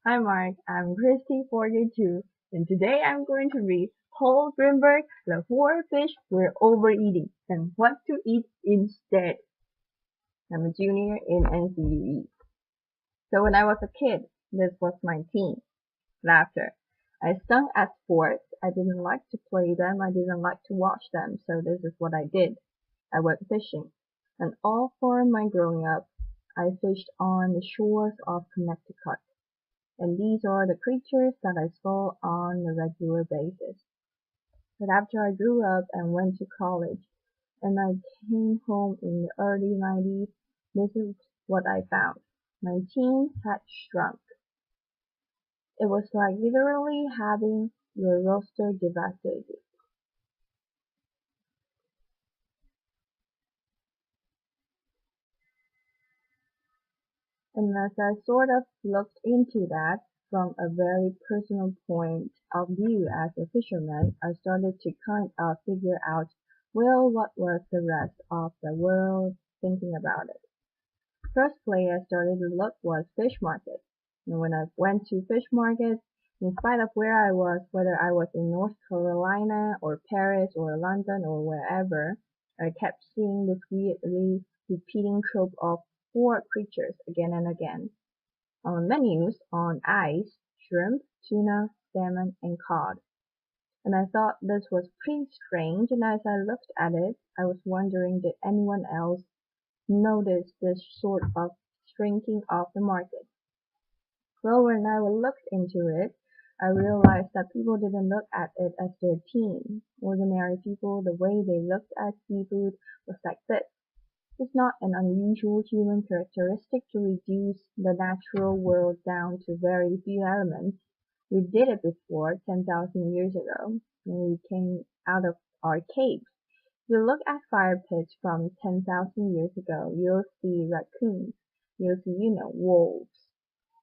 Hi Mark, I'm Christy42, and today I'm going to read Paul Greenberg, The Four Fish We're Overeating and What to Eat Instead. I'm a junior in NCUE. So when I was a kid, this was my team. Laughter. I stunk at sports. I didn't like to play them. I didn't like to watch them. So this is what I did. I went fishing. And all for my growing up, I fished on the shores of Connecticut. And these are the creatures that I saw on a regular basis. But after I grew up and went to college, and I came home in the early 90s, this is what I found. My team had shrunk. It was like literally having your roster devastated. And as I sort of looked into that from a very personal point of view as a fisherman, I started to kind of figure out, well, what was the rest of the world thinking about it. First place I started to look was fish markets. And when I went to fish markets, in spite of where I was, whether I was in North Carolina or Paris or London or wherever, I kept seeing this weirdly repeating trope of four creatures again and again. On menus, on ice, shrimp, tuna, salmon, and cod. And I thought this was pretty strange, and as I looked at it, I was wondering did anyone else notice this sort of shrinking of the market. Well, when I looked into it, I realized that people didn't look at it as their team. Ordinary people, the way they looked at seafood was like this. It's not an unusual human characteristic to reduce the natural world down to very few elements. We did it before 10,000 years ago, when we came out of our caves. If you look at fire pits from 10,000 years ago, you'll see raccoons, you'll see, wolves,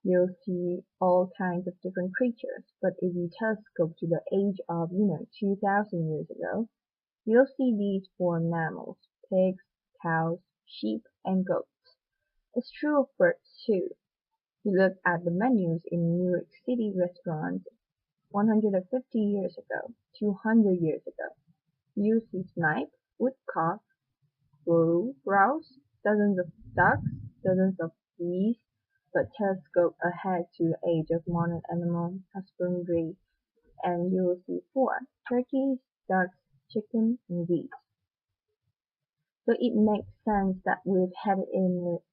you'll see all kinds of different creatures. But if you telescope to the age of, 2,000 years ago, you'll see these four mammals: pigs, cows, sheep, and goats. It's true of birds too. You look at the menus in New York City restaurants 150 years ago, 200 years ago. You see snipe, woodcock, grouse, dozens of ducks, dozens of geese, but telescope ahead to the age of modern animal husbandry and you'll see four: turkeys, ducks, chickens, and geese. So it makes sense that we've headed in this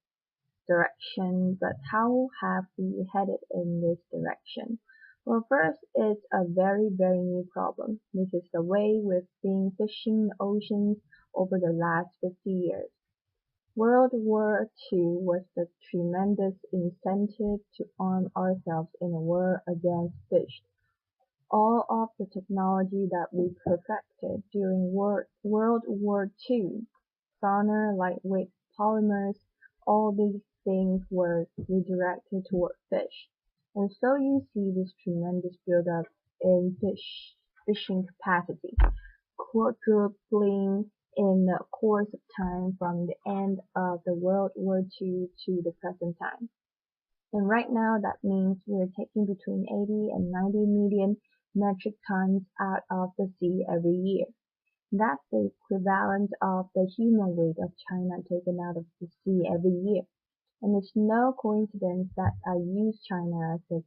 direction, but how have we headed in this direction? Well, first, it's a very, very new problem. This is the way we've been fishing the oceans over the last 50 years. World War II was the tremendous incentive to arm ourselves in a war against fish. All of the technology that we perfected during World War II, sonar, lightweight polymers, all these things were redirected toward fish. And so you see this tremendous buildup in fishing capacity, quadrupling in the course of time from the end of the World War II to the present time. And right now that means we're taking between 80 and 90 million metric tons out of the sea every year. That's the equivalent of the human weight of China taken out of the sea every year. And it's no coincidence that I use China as the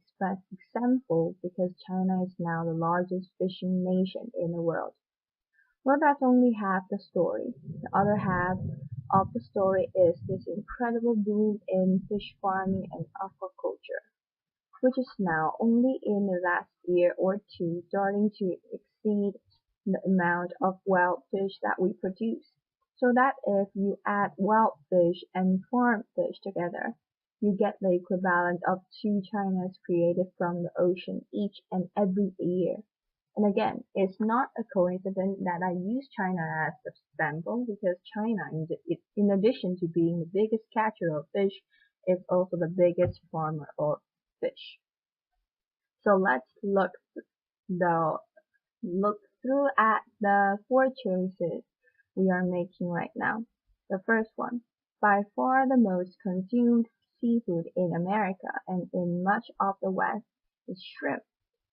example because China is now the largest fishing nation in the world. Well, that's only half the story. The other half of the story is this incredible boom in fish farming and aquaculture, which is now only in the last year or two starting to exceed the amount of wild fish that we produce. So that if you add wild fish and farm fish together, you get the equivalent of two Chinas created from the ocean each and every year. And again, it's not a coincidence that I use China as the example because China, in addition to being the biggest catcher of fish, is also the biggest farmer of fish. So let's the look through at the four choices we are making right now. The first one, by far the most consumed seafood in America and in much of the West is shrimp.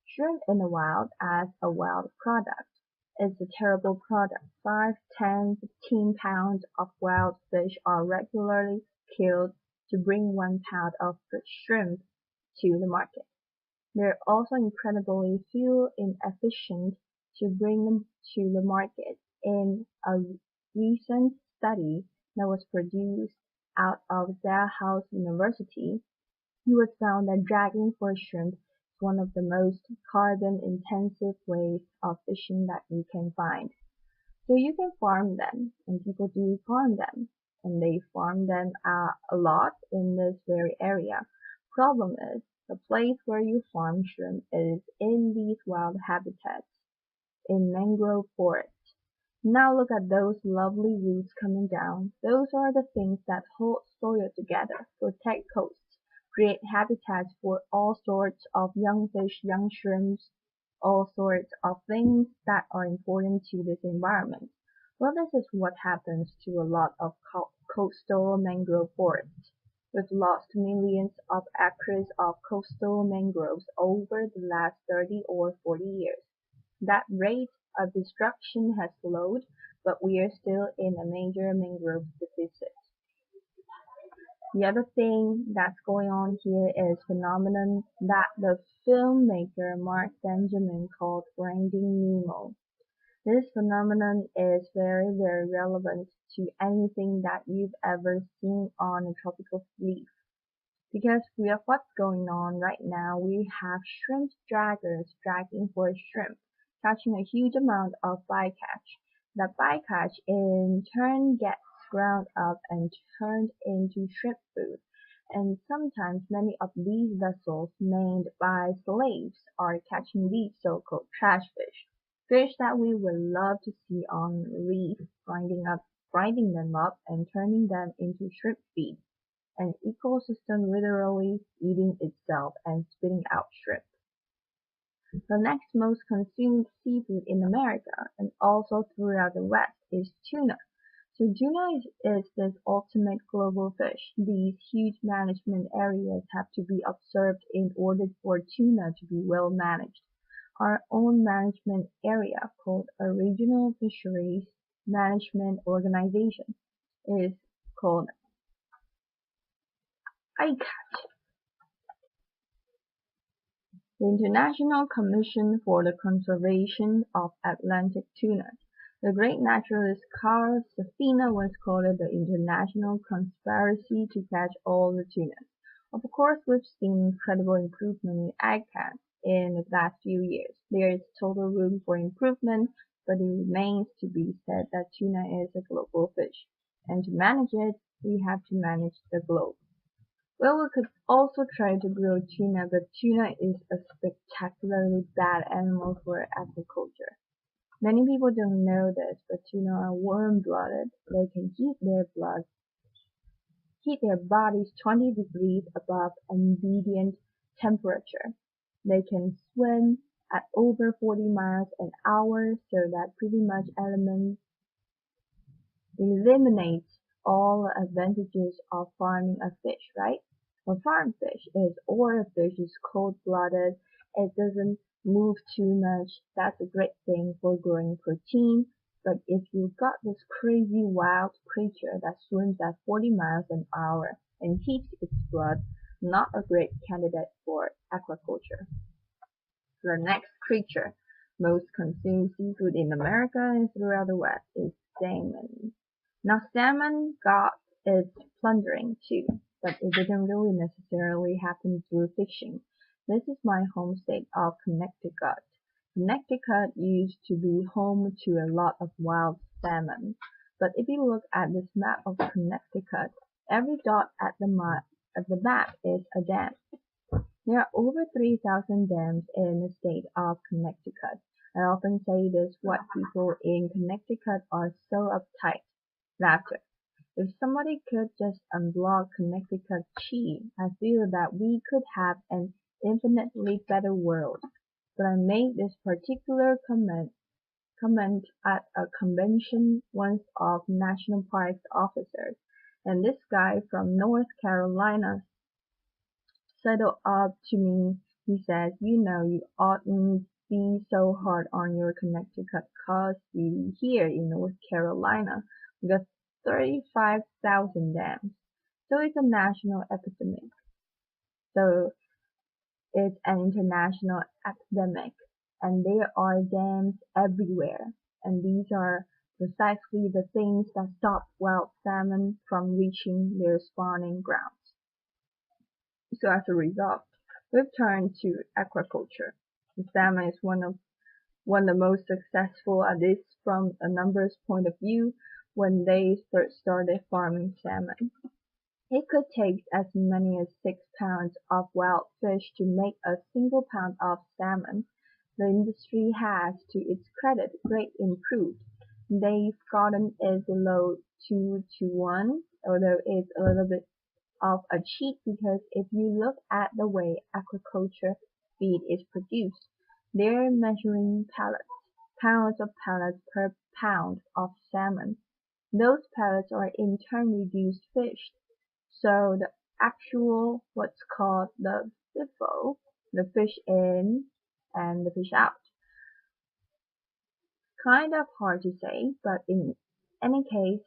Shrimp in the wild as a wild product is a terrible product. 5, 10, 15 pounds of wild fish are regularly killed to bring 1 pound of shrimp to the market. They're also incredibly fuel inefficient to bring them to the market. In a recent study that was produced out of Dalhousie University, it was found that dragging for shrimp is one of the most carbon-intensive ways of fishing that you can find. So you can farm them, and people do farm them, and they farm them a lot in this very area. Problem is, the place where you farm shrimp is in these wild habitats, in mangrove forests. Now look at those lovely roots coming down. Those are the things that hold soil together, protect coasts, create habitats for all sorts of young fish, young shrimps, all sorts of things that are important to this environment. Well, this is what happens to a lot of coastal mangrove forests. We've lost millions of acres of coastal mangroves over the last 30 or 40 years. That rate of destruction has slowed, but we are still in a major mangrove deficit. The other thing that's going on here is phenomenon that the filmmaker Mark Benjamin called "grinding Nemo". This phenomenon is very, very relevant to anything that you've ever seen on a tropical reef. Because we have what's going on right now, we have shrimp draggers dragging for shrimp, catching a huge amount of bycatch. That bycatch in turn gets ground up and turned into shrimp food. And sometimes many of these vessels manned by slaves are catching these so-called trash fish. Fish that we would love to see on reef, grinding them up and turning them into shrimp feed. An ecosystem literally eating itself and spitting out shrimp. The next most consumed seafood in America and also throughout the West is tuna. So tuna is this ultimate global fish. These huge management areas have to be observed in order for tuna to be well managed. Our own management area, called a Regional Fisheries Management Organization, is called ICAT, the International Commission for the Conservation of Atlantic Tuna. The great naturalist Carl Safina once called it the international conspiracy to catch all the tunas. Of course, we've seen incredible improvement in ICAT in the last few years. There is total room for improvement, but it remains to be said that tuna is a global fish, and to manage it, we have to manage the globe. Well, we could also try to grow tuna, but tuna is a spectacularly bad animal for aquaculture. Many people don't know this, but tuna are warm-blooded. They can heat their bodies 20 degrees above ambient temperature. They can swim at over 40 miles an hour, so that pretty much eliminates all the advantages of farming a fish, right? A farm fish is, or a fish is cold-blooded, it doesn't move too much, that's a great thing for growing protein. But if you've got this crazy wild creature that swims at 40 miles an hour and heats its blood, not a great candidate for aquaculture. The next creature most consumed seafood in America and throughout the West is salmon. Now salmon got its plundering too, but it didn't really necessarily happen through fishing. This is my home state of Connecticut. Connecticut used to be home to a lot of wild salmon, but if you look at this map of Connecticut, every dot at the map is a dam. There are over 3,000 dams in the state of Connecticut. I often say this, what people in Connecticut are so uptight. Laughter. If somebody could just unblock Connecticut Chi, I feel that we could have an infinitely better world. But I made this particular comment at a convention once of National Parks officers, and this guy from North Carolina Settle up to me, he says, you know you oughtn't be so hard on your Connecticut city here in North Carolina. We got 35,000 dams. So it's a national epidemic. So it's an international epidemic. And there are dams everywhere. And these are precisely the things that stop wild salmon from reaching their spawning grounds. So as a result, we've turned to aquaculture. The salmon is one of the most successful, at least from a numbers point of view, when they first started farming salmon. It could take as many as 6 pounds of wild fish to make a single pound of salmon. The industry has, to its credit, greatly improved. They've gotten it below 2 to 1, although it's a little bit of a cheat because if you look at the way aquaculture feed is produced, they're measuring pellets, pounds of pellets per pound of salmon. Those pellets are in turn reduced fish, so the actual what's called the FIFO, the fish in and the fish out. Kind of hard to say, but in any case,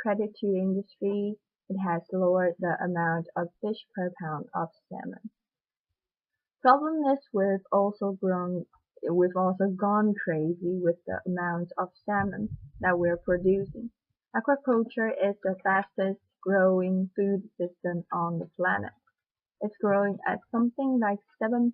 credit to the industry, it has lowered the amount of fish per pound of salmon. Problem is we've also gone crazy with the amount of salmon that we're producing. Aquaculture is the fastest growing food system on the planet. It's growing at something like 7%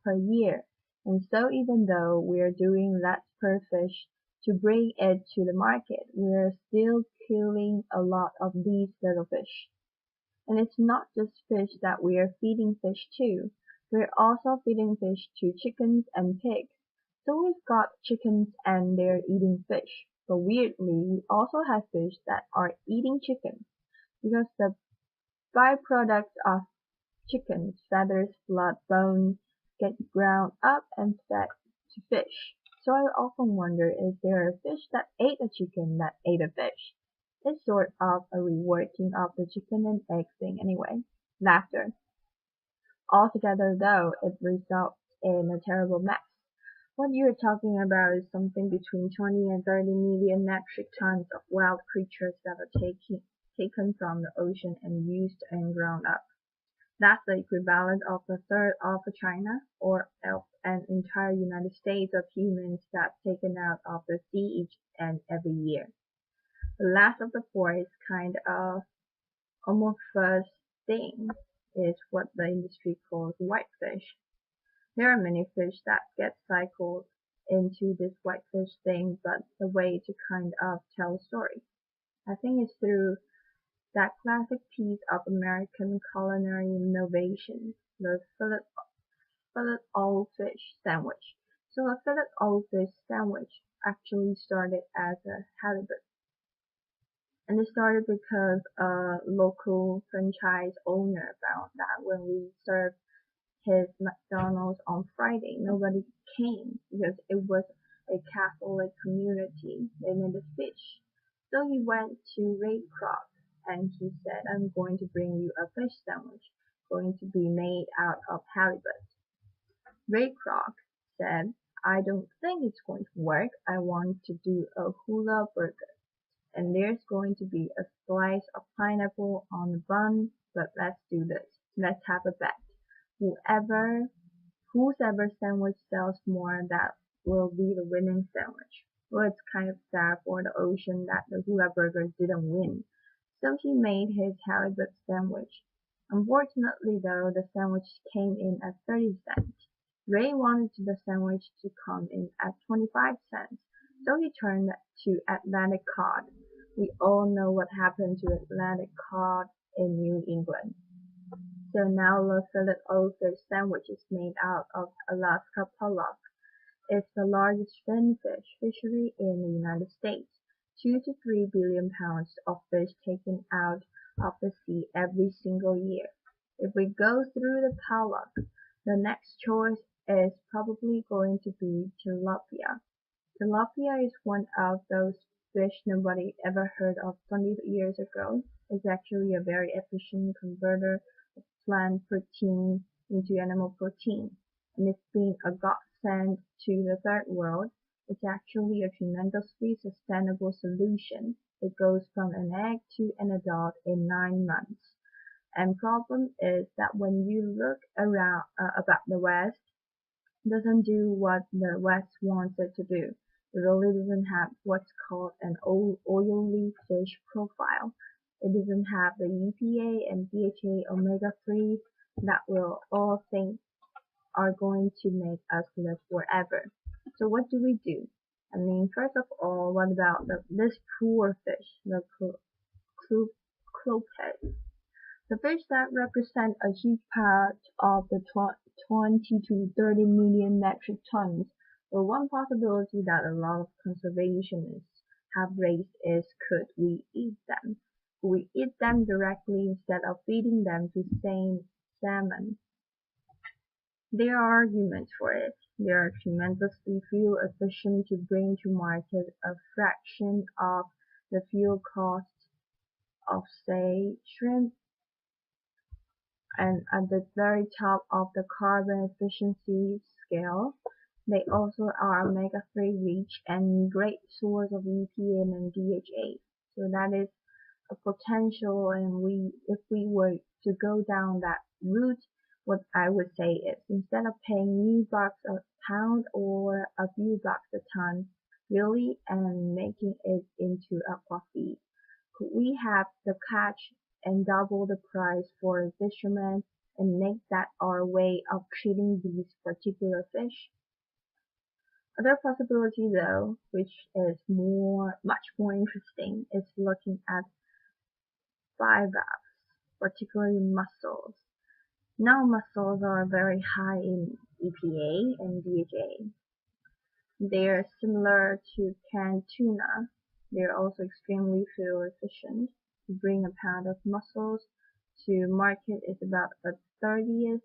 per year, and so even though we're doing less per fish to bring it to the market, we're still killing a lot of these little fish. And it's not just fish that we're feeding fish to. We're also feeding fish to chickens and pigs. So we've got chickens and they're eating fish. But weirdly, we also have fish that are eating chickens because the byproducts of chickens, feathers, blood, bones get ground up and fed to fish. So I often wonder, is there a fish that ate a chicken that ate a fish? It's sort of a reworking of the chicken and egg thing anyway. Laughter. Altogether though, it results in a terrible mess. What you're talking about is something between 20 and 30 million metric tons of wild creatures that are taken from the ocean and used and ground up. That's the equivalent of a third of China or of an entire United States of humans that's taken out of the sea each and every year. The last of the four is kind of amorphous thing, is what the industry calls whitefish. There are many fish that get cycled into this whitefish thing, but the way to kind of tell a story, I think, is through that classic piece of American culinary innovation, the fillet fish sandwich. So a fillet fish sandwich actually started as a halibut. And it started because a local franchise owner found that when we served his McDonald's on Friday, nobody came because it was a Catholic community. They needed fish. So he went to Ray Kroc and he said, I'm going to bring you a fish sandwich going to be made out of halibut. Ray Kroc said, I don't think it's going to work. I want to do a hula burger. And there's going to be a slice of pineapple on the bun, but let's do this. Let's have a bet. Whose ever sandwich sells more, that will be the winning sandwich. Well, it's kind of sad for the ocean that the hula burger didn't win. So he made his halibut sandwich. Unfortunately though, the sandwich came in at 30 cents. Ray wanted the sandwich to come in at 25 cents, so he turned to Atlantic cod. We all know what happened to Atlantic cod in New England. So now the fillet-o-fish sandwich is made out of Alaska pollock. It's the largest finfish fishery in the United States. 2 to 3 billion pounds of fish taken out of the sea every single year. If we go through the pollock, the next choice is probably going to be tilapia. Tilapia is one of those fish nobody ever heard of 20 years ago. It's actually a very efficient converter of plant protein into animal protein, and it's been a godsend to the third world. It's actually a tremendously sustainable solution. It goes from an egg to an adult in 9 months. And problem is that when you look around about the West, doesn't do what the West wants it to do. It really doesn't have what's called an oily fish profile. It doesn't have the EPA and DHA omega-3s that we'll all think are going to make us live forever. So what do we do? I mean, first of all, what about this poor fish, the clopet? The fish that represent a huge part of the 20 to 30 million metric tons. Well, one possibility that a lot of conservationists have raised is could we eat them? Could we eat them directly instead of feeding them to salmon? There are arguments for it. They are tremendously fuel efficient to bring to market a fraction of the fuel cost of, say, shrimp, and at the very top of the carbon efficiency scale. They also are omega-3 rich and great source of EPA and DHA. So that is a potential, and if we were to go down that route, what I would say is instead of paying $new a pound or a few bucks a ton, really, and making it into aquafeed, could we have the catch and double the price for fishermen and make that our way of treating these particular fish? Other possibility though, which is much more interesting, is looking at bivalves, particularly mussels. Now mussels are very high in EPA and DHA. They are similar to canned tuna. They are also extremely fuel efficient. To bring a pound of mussels to market is about a 30th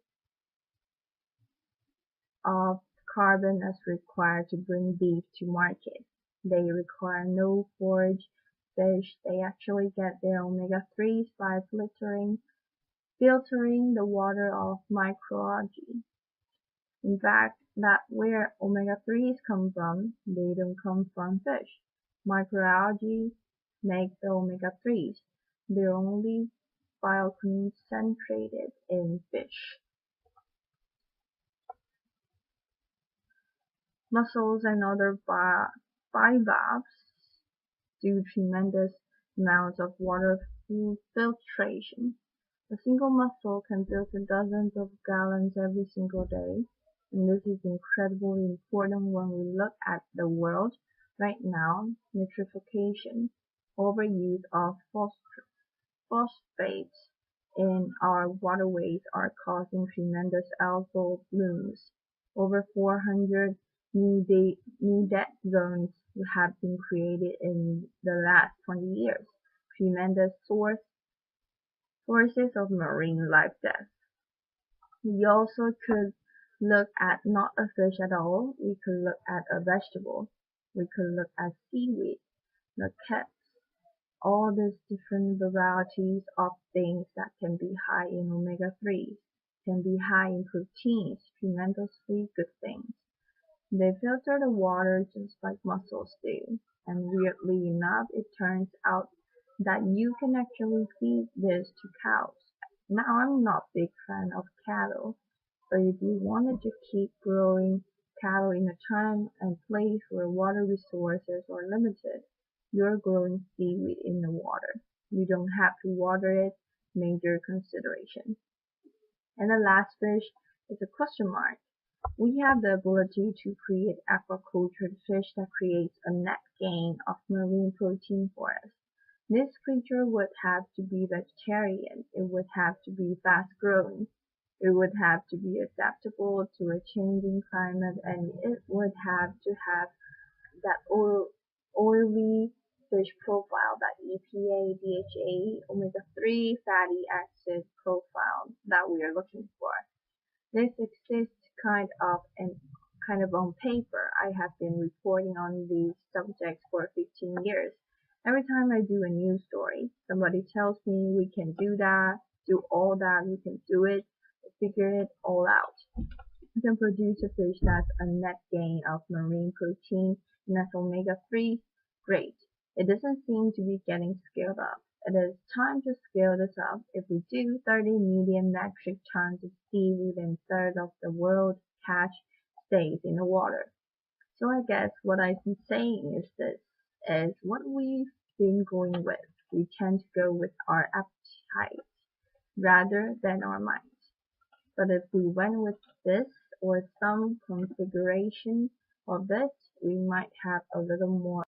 of carbon as required to bring beef to market. They require no forage fish. They actually get their omega-3s by filtering the water of microalgae. In fact, that's where omega-3s come from. They don't come from fish. Microalgae make the omega-3s. They're only bioconcentrated in fish. Mussels and other bivalves do tremendous amounts of water filtration. A single mussel can filter dozens of gallons every single day, and this is incredibly important when we look at the world right now. Nitrification, overuse of phosphates in our waterways are causing tremendous algal blooms. Over 400 new dead zones have been created in the last 20 years. Tremendous sources of marine life death. We also could look at not a fish at all. We could look at a vegetable. We could look at seaweed, the kelp, all these different varieties of things that can be high in omega-3s, can be high in proteins, tremendously good things. They filter the water just like mussels do, and weirdly enough, it turns out that you can actually feed this to cows. Now, I'm not a big fan of cattle, but if you wanted to keep growing cattle in a time and place where water resources are limited, you're growing seaweed in the water. You don't have to water it, major consideration. And the last fish is a question mark. We have the ability to create aquacultured fish that creates a net gain of marine protein for us. This creature would have to be vegetarian, it would have to be fast growing, it would have to be adaptable to a changing climate, and it would have to have that oily fish profile, that EPA, DHA, omega-3 fatty acid profile that we are looking for. This exists kind of on paper. I have been reporting on these subjects for 15 years. Every time I do a news story, somebody tells me we can do that, do all that, we can do it, figure it all out. We can produce a fish that's a net gain of marine protein and that's omega-3. Great. It doesn't seem to be getting scaled up. It is time to scale this up. If we do 30 million metric tons of seaweed and a third of the world catch stays in the water. So I guess what I've been saying is this is what we've been going with. We tend to go with our appetite rather than our mind. But if we went with this or some configuration of it, we might have a little more